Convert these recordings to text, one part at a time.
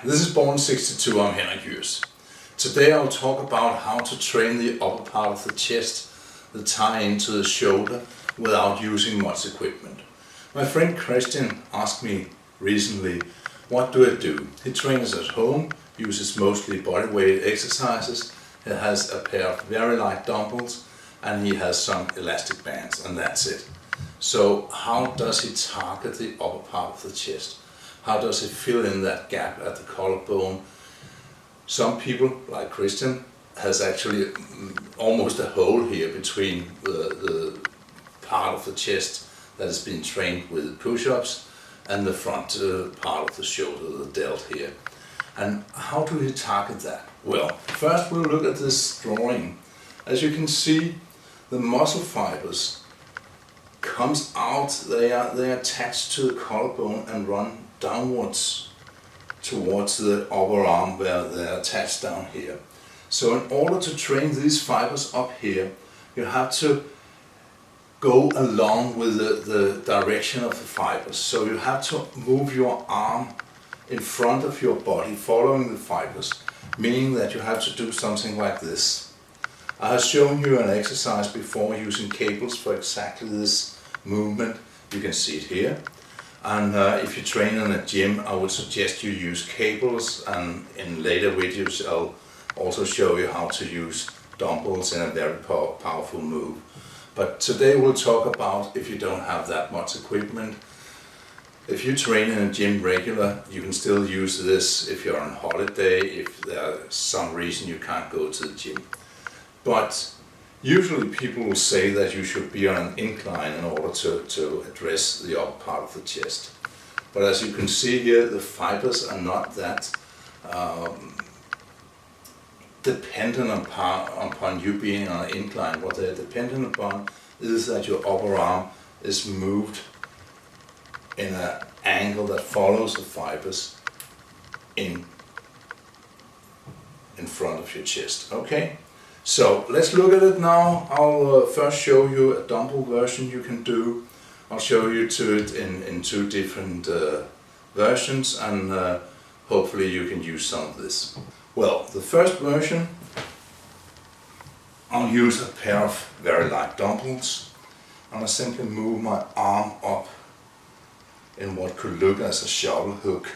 This is Born 62, I'm Henrik Jøs. Today I'll talk about how to train the upper part of the chest, the tie into the shoulder, without using much equipment. My friend Christian asked me recently, what do I do? He trains at home, uses mostly bodyweight exercises, he has a pair of very light dumbbells, and he has some elastic bands, and that's it. So how does he target the upper part of the chest? How does he fill in that gap at the collarbone? Some people, like Christian, has actually almost a hole here between the part of the chest that has been trained with push-ups and the front part of the shoulder, the delt here. And how do we target that? Well, first we'll look at this drawing. As you can see, the muscle fibers comes out, they are attached to the collarbone and run downwards towards the upper arm where they're attached down here. So in order to train these fibers up here, you have to go along with the direction of the fibers. So you have to move your arm in front of your body following the fibers, meaning that you have to do something like this. I have shown you an exercise before using cables for exactly this movement. You can see it here. And if you train in a gym, I would suggest you use cables, and in later videos I'll also show you how to use dumbbells in a very powerful move. But today we'll talk about if you don't have that much equipment. If you train in a gym regular, you can still use this if you're on holiday, if there's some reason you can't go to the gym. But usually people will say that you should be on an incline in order to address the upper part of the chest. But as you can see here, the fibers are not that dependent upon you being on an incline. What they're dependent upon is that your upper arm is moved in an angle that follows the fibers in front of your chest. Okay? So let's look at it now. I'll first show you a dumbbell version you can do. I'll show you to it in two different versions, and hopefully you can use some of this. Well, the first version, I'll use a pair of very light dumbbells, and I simply move my arm up in what could look as a shovel hook.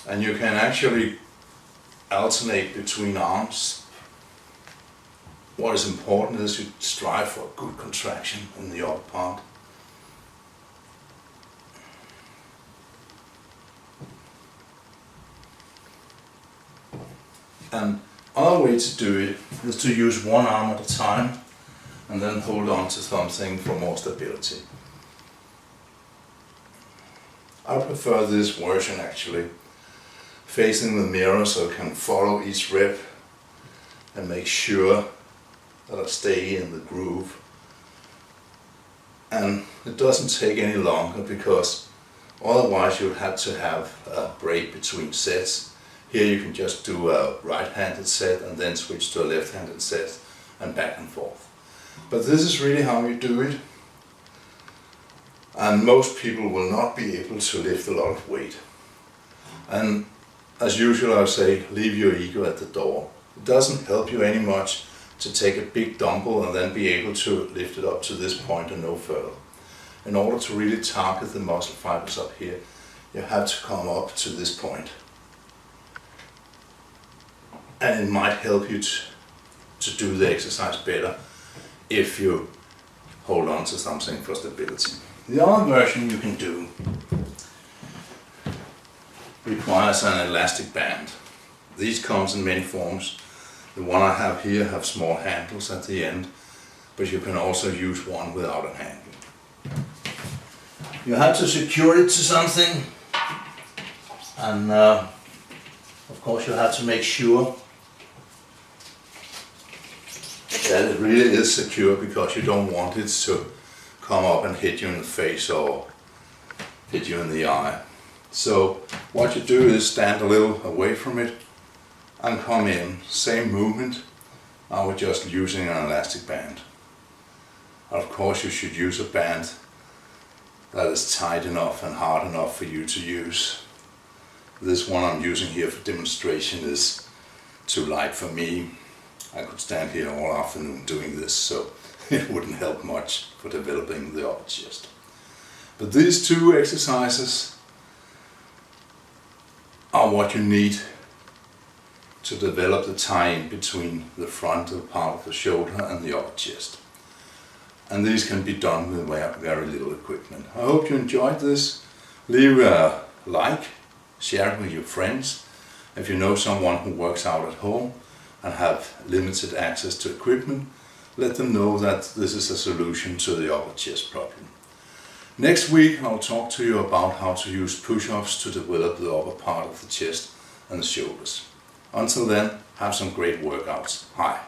And you can actually alternate between arms. What is important is you strive for a good contraction in the upper part. And other way to do it is to use one arm at a time and then hold on to something for more stability. I prefer this version actually, facing the mirror so I can follow each rep and make sure that I stay in the groove. And it doesn't take any longer because otherwise you'll have to have a break between sets. Here you can just do a right-handed set and then switch to a left-handed set and back and forth. But this is really how you do it. And most people will not be able to lift a lot of weight. And as usual, I say, leave your ego at the door. It doesn't help you any much to take a big dumbbell and then be able to lift it up to this point and no further. In order to really target the muscle fibers up here, you have to come up to this point. And it might help you to do the exercise better if you hold on to something for stability. The other version you can do requires an elastic band. These comes in many forms. The one I have here have small handles at the end, but you can also use one without a handle. You have to secure it to something, and of course you have to make sure that it really is secure, because you don't want it to come up and hit you in the face or hit you in the eye. So what you do is stand a little away from it and come in, same movement, now we're just using an elastic band. Of course you should use a band that is tight enough and hard enough for you to use. This one I'm using here for demonstration is too light for me. I could stand here all afternoon doing this, so it wouldn't help much for developing the upper chest. But these two exercises are what you need to develop the tie-in between the frontal part of the shoulder and the upper chest. And these can be done with very little equipment. I hope you enjoyed this. Leave a like, share it with your friends. If you know someone who works out at home and have limited access to equipment, let them know that this is a solution to the upper chest problem. Next week I'll talk to you about how to use push-ups to develop the upper part of the chest and the shoulders. Until then, have some great workouts. Hi.